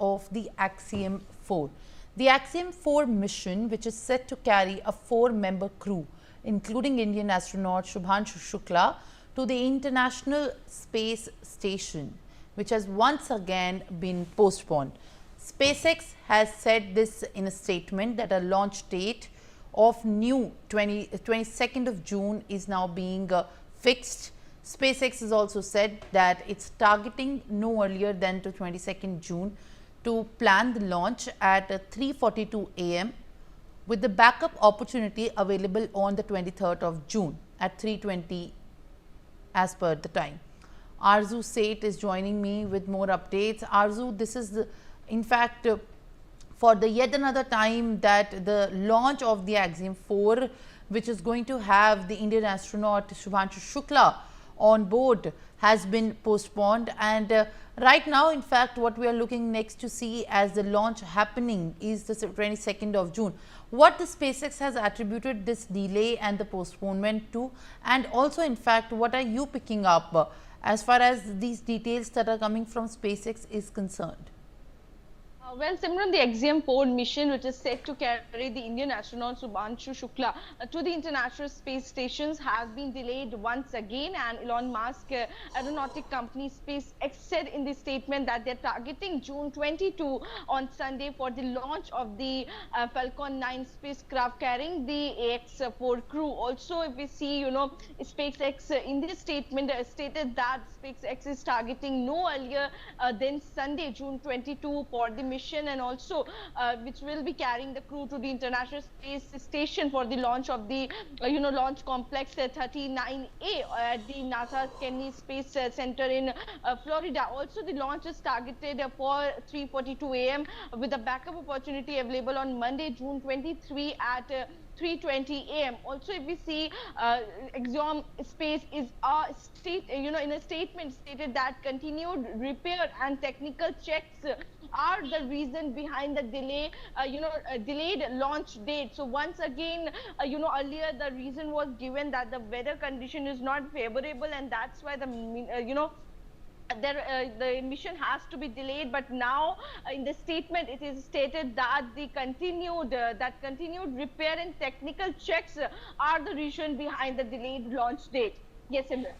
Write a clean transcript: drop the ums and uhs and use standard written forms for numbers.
of the Axiom 4. The Axiom 4 mission, which is set to carry a 4-member crew, including Indian astronaut Shubhanshu Shukla, to the International Space Station, which has once again been postponed. SpaceX has said this in a statement that a launch date of new 22nd of June is now being fixed. SpaceX has also said that it's targeting no earlier than to 22nd June to plan the launch at 3:42 a.m. with the backup opportunity available on the 23rd of June at 3:20 as per the time. Arzu Seth is joining me with more updates. Arzu, this is in fact for the yet another time that the launch of the Axiom 4, which is going to have the Indian astronaut Shubhanshu Shukla on board, has been postponed. And right now, in fact, what we are looking next to see as the launch happening is the 22nd of June. What the SpaceX has attributed this delay and the postponement to, and also in fact, what are you picking up as far as these details that are coming from SpaceX is concerned? Well, Simran, the Axiom 4 mission, which is set to carry the Indian astronaut Shubhanshu Shukla to the International Space Stations, has been delayed once again. And Elon Musk aeronautic company SpaceX said in the statement that they're targeting June 22 on Sunday for the launch of the Falcon 9 spacecraft carrying the AX4 crew. Also, if we see, SpaceX in this statement stated that SpaceX is targeting no earlier than Sunday, June 22 for the mission, and also which will be carrying the crew to the International Space Station for the launch of the launch complex 39A at the NASA Kennedy Space Center in Florida. Also, the launch is targeted for 3:42 a.m. with a backup opportunity available on Monday, June 23 at 3:20 a.m. Also, if we see Axiom Space is in a statement stated that continued repair and technical checks are the reason behind the delay, delayed launch date. So once again, earlier the reason was given that the weather condition is not favorable, and that's why the the mission has to be delayed. But now in the statement it is stated that the continued repair and technical checks are the reason behind the delayed launch date. Yes, Imran.